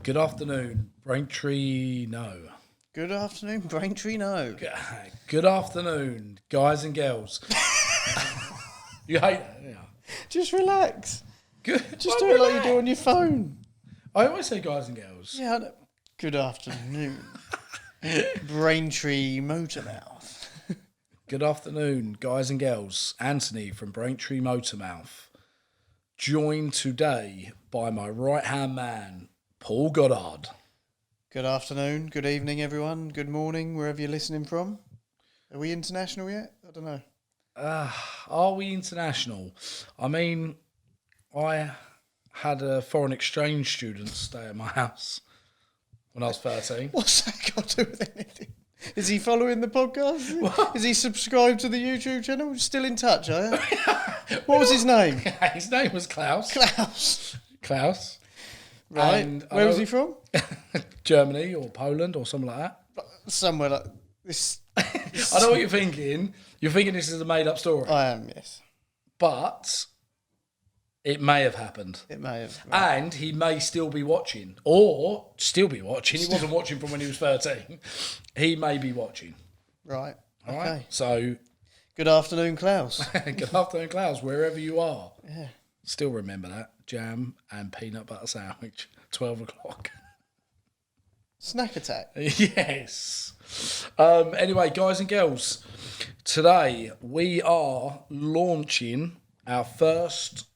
Good afternoon, Braintree. No. Good afternoon, Braintree. No. Good afternoon, guys and girls. You hate that, yeah. Just relax. Good. Just do it like you do on your phone. I always say guys and girls. Yeah. I know. Good afternoon, Braintree Motormouth. Good afternoon, guys and girls. Anthony from Braintree Motormouth. Joined today by my right-hand man, Paul Goddard. Good afternoon, good evening, everyone. Good morning, wherever you're listening from. Are we international yet? I don't know. Are we international? I mean, I had a foreign exchange student stay at my house when I was 13. What's that got to do with anything? Is he following the podcast? What? Is he subscribed to the YouTube channel? Still in touch, are you? What was his name? His name was Klaus. Klaus. Right. And where was he from? Germany or Poland or something like that. Somewhere like this. I know what you're thinking. You're thinking this is a made-up story. I am, yes. But it may have happened. It may have. And he may still be watching. Or still be watching. He wasn't watching from when he was 13. He may be watching. Right. All okay. right. So, good afternoon, Klaus. good afternoon, Klaus, wherever you are. Yeah. Still remember that. Jam and peanut butter sandwich. 12 o'clock. Snack attack. Yes. Anyway, guys and girls, today we are launching our first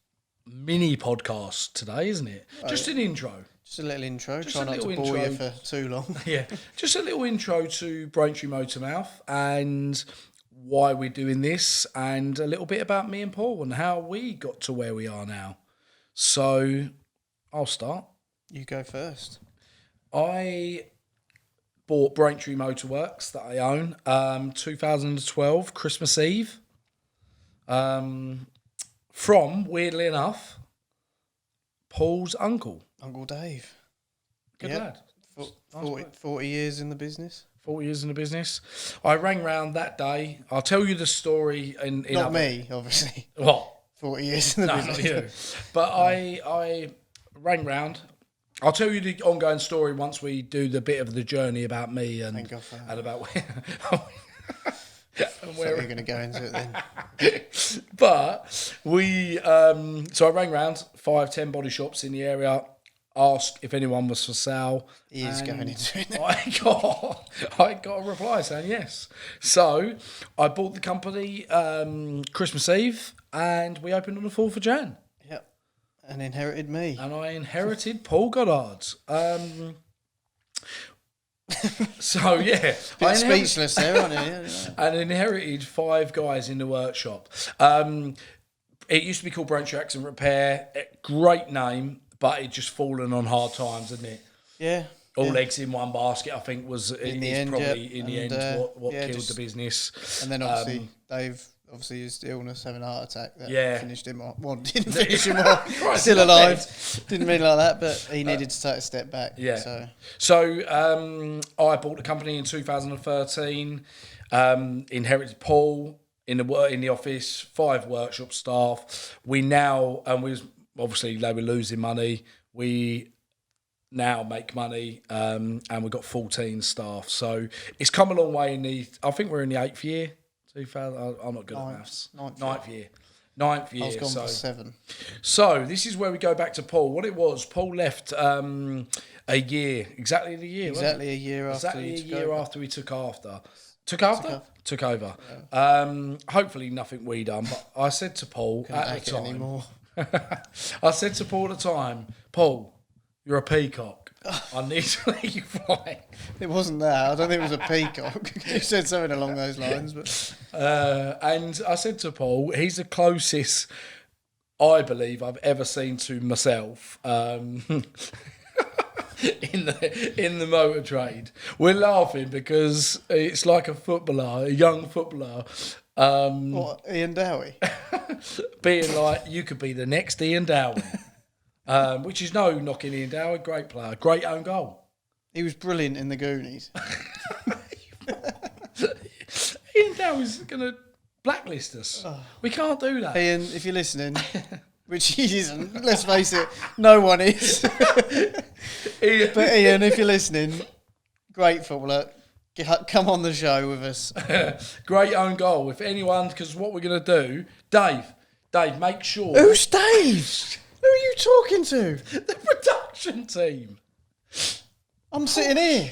mini podcast today, isn't it? Just an intro. Just a little intro. Just Try a not to little bore you intro. for too long. Yeah, just a little intro to Braintree Motormouth and why we're doing this, and a little bit about me and Paul and how we got to where we are now. So, I'll start. You go first. I bought Braintree Motorworks that I own 2012 Christmas Eve from, weirdly enough, Paul's uncle. Uncle Dave. Good Yep. lad. 40 years in the business. 40 years in the business. I rang round that day. I'll tell you the story in Not other... me, obviously. What? 40 years in the No, business. not you. But I rang round. I'll tell you the ongoing story once we do the bit of the journey about me and, Thank God for that. and about And where are you going to go into it then? But we, so I rang round 5-10 body shops in the area, asked if anyone was for sale. He is going into it now. I got a reply saying yes. So I bought the company Christmas Eve, and we opened on the 4th of Jan. Yep. And inherited me. And I inherited Paul Goddard. So yeah, Bit speechless there, aren't you? and inherited 5 guys in the workshop. It used to be called Braintree Accident Repair. Great name, but it just fallen on hard times, hasn't it? Yeah. All eggs in one basket, I think, was In the is end, probably yep. in the And, end what yeah, killed just- the business. And then obviously Dave, his illness, having a heart attack, that Yeah. finished him off. Well, didn't finish him off. Christ, Still not alive. Didn't mean like that, but he needed to take a step back. Yeah. So I bought the company in 2013. Inherited Paul in the office, 5 workshop staff. We now, and obviously they were losing money. We now make money, and we've got 14 staff. So it's come a long way I think we're in the 8th year. 2000. I'm not good at maths. Ninth year. I was gone for 7. So this is where we go back to Paul. What it was, Paul left a year, exactly the year. Exactly a year after Exactly a you took year over. after we took over. Yeah. Hopefully nothing we done, but I said to Paul Couldn't at take the it time. anymore. I said to Paul at the time, Paul, you're a peacock. I need to let you fly. It wasn't that. I don't think it was a peacock. You said something along those lines, but And I said to Paul, he's the closest I believe I've ever seen to myself in the motor trade. We're laughing because it's like a young footballer. what, Ian Dowie? Being like, you could be the next Ian Dowie. Which is no knocking Ian Dowie, great player, great own goal. He was brilliant in the Goonies. Ian Dowie's going to blacklist us. We can't do that. Ian, if you're listening, which he isn't. Let's face it, no one is. But Ian, if you're listening, great footballer. Come on the show with us. Great own goal. If anyone, because what we're going to do, Dave, make sure. Who's Dave? Who are you talking to? The production team. I'm sitting here.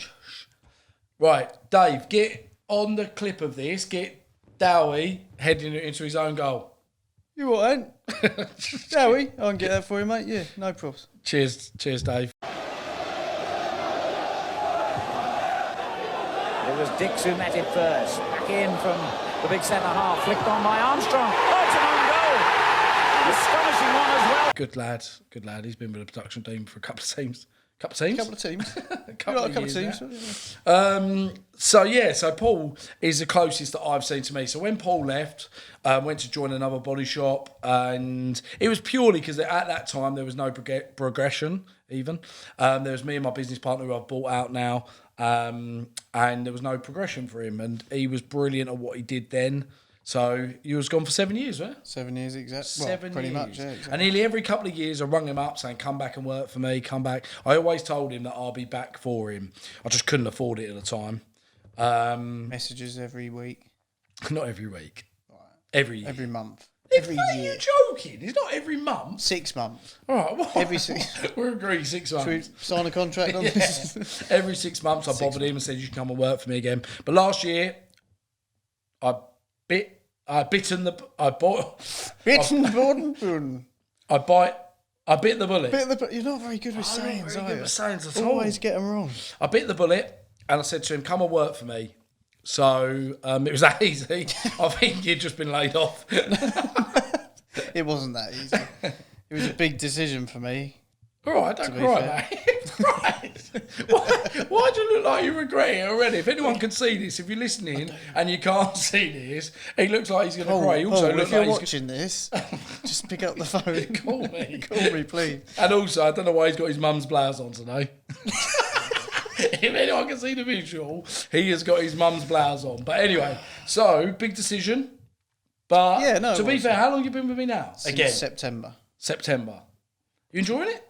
Right, Dave, get on the clip of this. Get Dowie heading it into his own goal. You what, ain't? Dowie, I can get that for you, mate. Yeah, no problems. Cheers, Dave. It was Dix who met it first. Back in from the big centre half. Flicked on by Armstrong. Oh, it's an own goal. Astonishing one as well. Good lad. He's been with the production team for a couple of teams. A couple of teams. So Paul is the closest that I've seen to me. So when Paul left, went to join another body shop, and it was purely because at that time there was no progression even. There was me and my business partner who I've bought out now, and there was no progression for him, and he was brilliant at what he did then. So you was gone for 7 years, right? 7 years, exactly. Well, pretty much, yeah. Exactly. And nearly every couple of years I rung him up saying, come back and work for me, come back. I always told him that I'll be back for him. I just couldn't afford it at the time. Messages every week? Not every week. Every month. Every year. Are you joking? It's not every month. 6 months. All right, what? Every 6. We're agreeing 6 months. Should we sign a contract on this? Every 6 months I bothered him and said, you can come and work for me again. But last year, I bit the bullet. You're not very good with sayings, are you? Always get them wrong. I bit the bullet and I said to him, come and work for me. So it was that easy. I think you'd just been laid off. It wasn't that easy. It was a big decision for me. All right, don't cry, mate. Right. Why do you look like you regret it already? If anyone can see this, if you're listening and you can't see this, he looks like he's going to cry. He also looks if you're like watching this, just pick up the phone. Call me. Call me, please. And also, I don't know why he's got his mum's blouse on today. If anyone can see the visual, he has got his mum's blouse on. But anyway, so, big decision. But yeah, no, to be fair, how long have you been with me now? Since September. You enjoying it?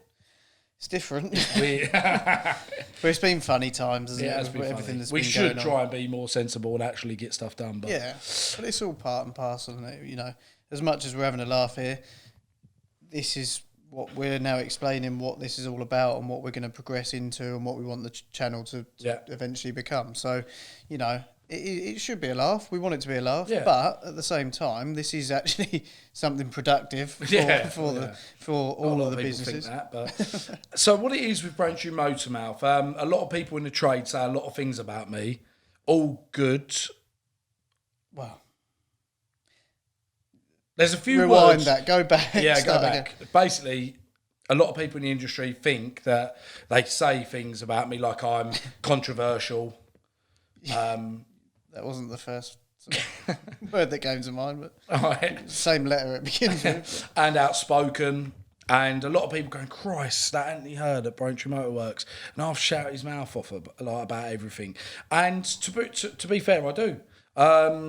It's different. But it's been funny times, hasn't it? It's been everything funny. that's We been should going try on. and be more sensible and actually get stuff done. But yeah, but it's all part and parcel, isn't it? You know, as much as we're having a laugh here, this is what we're now explaining what this is all about and what we're going to progress into and what we want the channel to eventually become. So, you know, it should be a laugh. We want it to be a laugh, but at the same time, this is actually something productive for all of the businesses. Think that, but so what it is with Braintree Motormouth, a lot of people in the trade say a lot of things about me, all good. Well, there's a few rewind words. That. Go back. Yeah, go back. Again. Basically, a lot of people in the industry think that they say things about me like I'm controversial. That wasn't the first word that came to mind, but right. Same letter it begins with. And outspoken. And a lot of people going, Christ, that Anthony Hurd at Braintree Motorworks. And I've shouted his mouth off about everything. And to be fair, I do.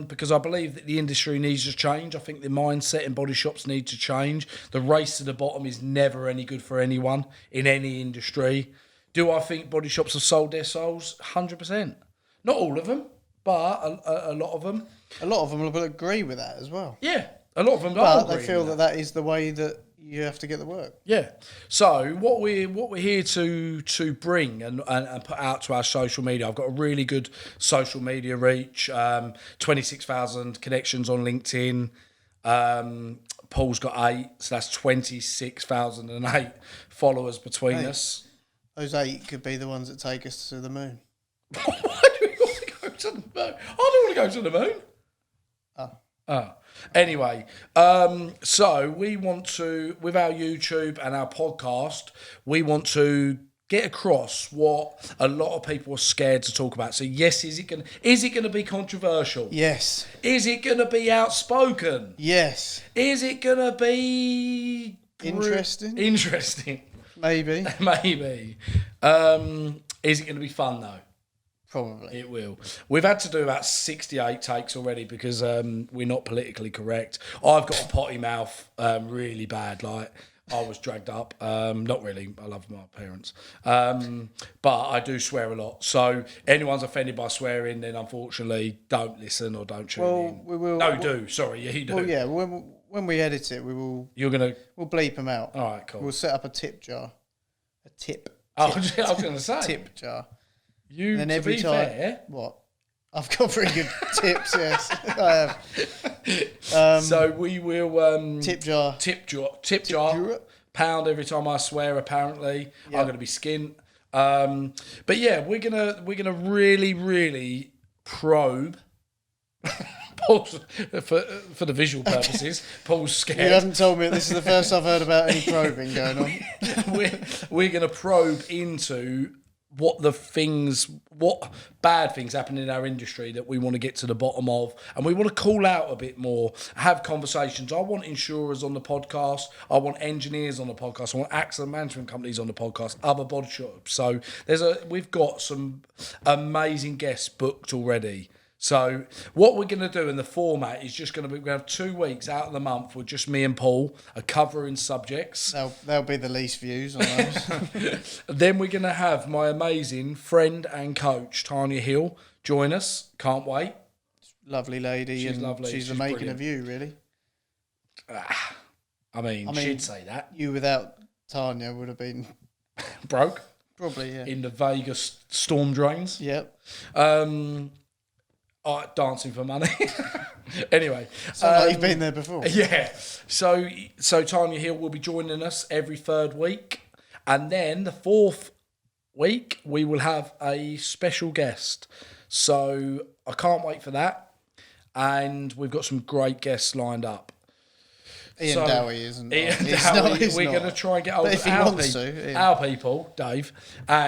Because I believe that the industry needs to change. I think the mindset in body shops need to change. The race to the bottom is never any good for anyone in any industry. Do I think body shops have sold their souls? 100%. Not all of them, but a lot of them. A lot of them will agree with that as well. Yeah, a lot of them. But they feel that is the way that you have to get the work. Yeah. So what we're here to bring and put out to our social media. I've got a really good social media reach. 26,000 connections on LinkedIn. Paul's got 8, so that's 26,008 followers between us. Those 8 could be the ones that take us to the moon. Why do we want to go to the moon? I don't want to go to the moon. Oh. Anyway, so we want to, with our YouTube and our podcast, we want to get across what a lot of people are scared to talk about. So yes, is it going to be controversial? Yes. Is it going to be outspoken? Yes. Is it going to be interesting? Interesting. Maybe. Maybe. Is it going to be fun though? Probably. It will. We've had to do about 68 takes already because we're not politically correct. I've got a potty mouth really bad. Like, I was dragged up. Not really. I love my parents. But I do swear a lot. So anyone's offended by swearing, then unfortunately don't listen or don't tune in. We will. No, do. Sorry, yeah, you do. Well, yeah. When we edit it, we'll bleep them out. All right, cool. We'll set up a tip jar. A tip. I was going to say. Tip jar. You, and then to be fair... What? I've got very good tips, yes. I have. So we will... tip jar. Pound every time I swear, apparently. Yep. I'm going to be skint. But yeah, we're gonna really, really probe... Paul's, for the visual purposes, Paul's scared. You haven't told me this is the first I've heard about any probing going on. we're going to probe into what bad things happen in our industry that we want to get to the bottom of, and we want to call out a bit more, have conversations. I want insurers on the podcast, I want engineers on the podcast, I want accident management companies on the podcast, other body shops. So we've got some amazing guests booked already. So what we're going to do in the format is just going to be, we're going to have 2 weeks out of the month with just me and Paul covering subjects. They'll be the least views on those. Then we're going to have my amazing friend and coach, Tanya Hill, join us. Can't wait. Lovely lady. She's lovely. She's the making of you, really. I mean, she'd say that. You without Tanya would have been... broke? Probably, yeah. In the Vegas storm drains. Yep. Dancing for money. Anyway. Sounds like you've been there before. Yeah. So Tanya Hill will be joining us every third week. And then the fourth week, we will have a special guest. So I can't wait for that. And we've got some great guests lined up. Ian Dowie isn't. Ian Dowie, we're going to try and get hold of our people, Dave.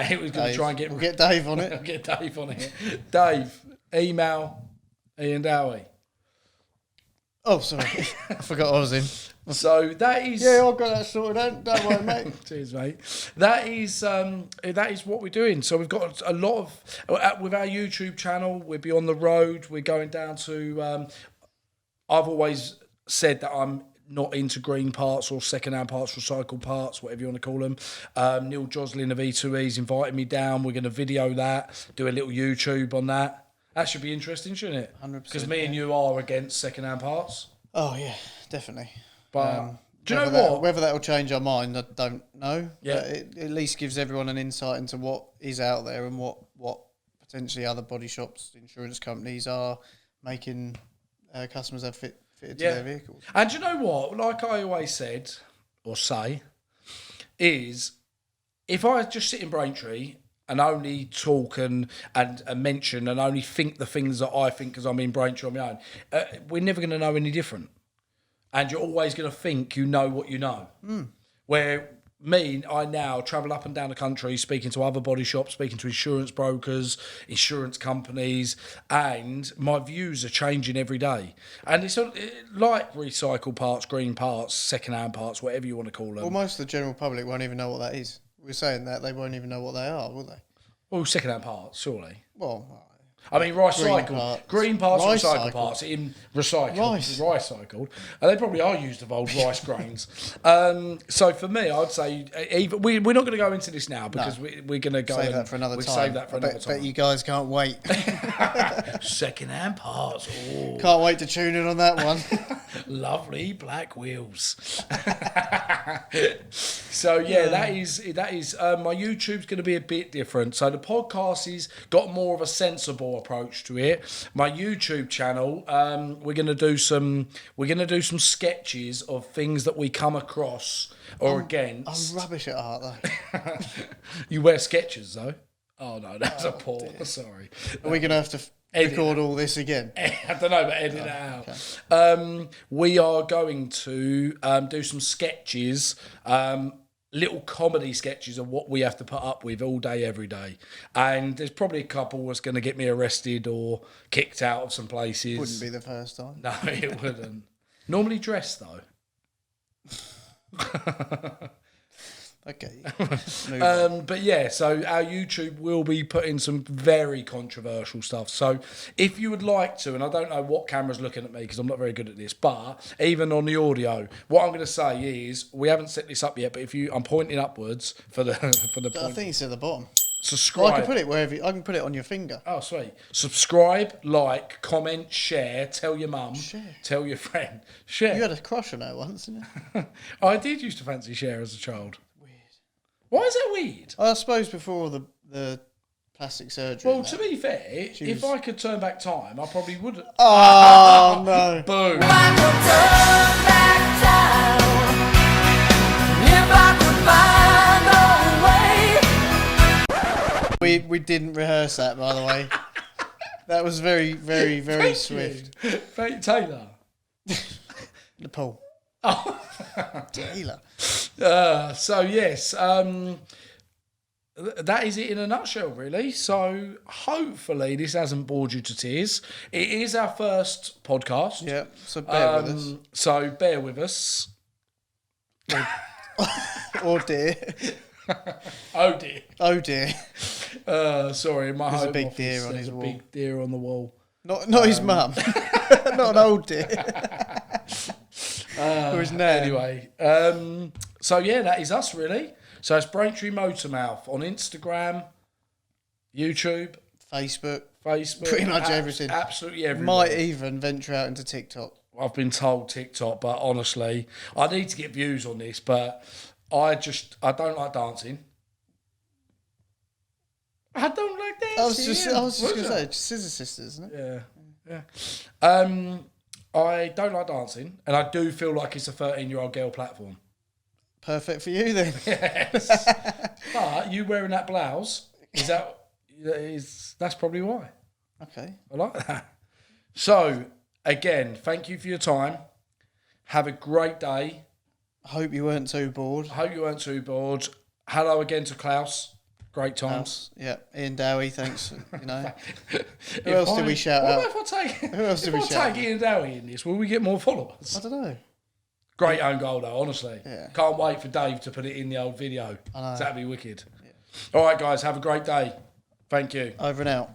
He was going to try and get... We'll get Dave on it. We'll get Dave on it. Dave, email Ian Dowie. Oh, sorry. I forgot I was in. So that is... Yeah, I've got that sorted out. Don't worry, mate. Cheers, mate. That is what we're doing. So we've got a lot of... With our YouTube channel, we'll be on the road. We're going down to... I've always said that I'm not into green parts or second-hand parts, recycled parts, whatever you want to call them. Neil Joslin of E2E's invited me down. We're going to video that, do a little YouTube on that. That should be interesting, shouldn't it? 100%. Because me and you are against second-hand parts. Oh, yeah, definitely. But do you know what? Whether that will change our mind, I don't know. Yeah. But it at least gives everyone an insight into what is out there and what potentially other body shops, insurance companies are making customers have fitted to their vehicles. And do you know what? Like I always said, or say, is if I just sit in Braintree and only talk and mention and only think the things that I think because I'm in Braintree on my own, we're never going to know any different. And you're always going to think you know what you know. Where I now travel up and down the country speaking to other body shops, speaking to insurance brokers, insurance companies, and my views are changing every day. And it's like recycled parts, green parts, second-hand parts, whatever you want to call them. Well, most of the general public won't even know what that is. We're saying that they won't even know what they are, will they? Well, second-hand parts, surely. Well, I mean, green parts, recycled parts in recycled. And they probably are used of old rice grains. So for me, I'd say we're not going to go into this now because we're going to go save that for another time. Save that for another time. Bet you guys can't wait. Second-hand parts. Oh. Can't wait to tune in on that one. Lovely black wheels. So yeah, that is. My YouTube's going to be a bit different. So the podcast has got more of a sensible approach to it. My YouTube channel, we're going to do some sketches of things that we come across or against. I'm rubbish at art though. You wear Skechers though. Oh no, that's a poor. Dear. Sorry. Are we going to have to record all this again? I don't know, but edit it out. Okay. We are going to do some sketches. Little comedy sketches of what we have to put up with all day, every day. And there's probably a couple that's going to get me arrested or kicked out of some places. Wouldn't be the first time. No, it wouldn't. Normally dressed, though. Okay. But yeah, so our YouTube will be putting some very controversial stuff. So if you would like to, and I don't know what camera's looking at me because I'm not very good at this, but even on the audio, what I'm going to say is we haven't set this up yet. But I'm pointing upwards for the I think it's at the bottom. Subscribe. Well, I can put it wherever. I can put it on your finger. Oh, sweet. Subscribe, like, comment, share, tell your mum, tell your friend. Share. You had a crush on her once, didn't you? I did used to fancy Cher as a child. Weird. Why is that weird? I suppose before the plastic surgery. Well, to be fair, if I could turn back time, I probably would. Oh, no. Boom. If I could turn back time, if I could find a way. We didn't rehearse that, by the way. That was very, very, very Thank swift. you. Thank Taylor. Nepal. Oh. Taylor. So yes, that is it in a nutshell, really. So hopefully this hasn't bored you to tears. It is our first podcast. Yeah, so bear with us. So bear with us. Oh dear. Oh dear. Oh dear. Sorry, in my There's a home big office, deer on there's his a wall. big deer on the wall. Not his mum. Not an old deer. Or his nan. Anyway, so yeah, that is us really. So it's Braintree Motormouth on Instagram, YouTube, Facebook. Pretty much everything. Absolutely everywhere. Might even venture out into TikTok. I've been told TikTok, but honestly, I need to get views on this, but I don't like dancing. I don't like dancing. I was just going to Was say, it? Scissor Sisters, isn't it? Yeah. I don't like dancing, and I do feel like it's a 13-year-old girl platform. Perfect for you then. Yes. But you wearing that blouse, that's probably why. Okay. I like that. So, again, thank you for your time. Have a great day. I hope you weren't too bored. I hope you weren't too bored. Hello again to Klaus. Great times. Yeah, Ian Dowie, thanks. Who else did we shout out? Who else did we shout out? Ian Dowie in this? Will we get more followers? I don't know. Great own goal though, honestly. Yeah. Can't wait for Dave to put it in the old video. I know. That'd be wicked. Yeah. All right, guys, have a great day. Thank you. Over and out.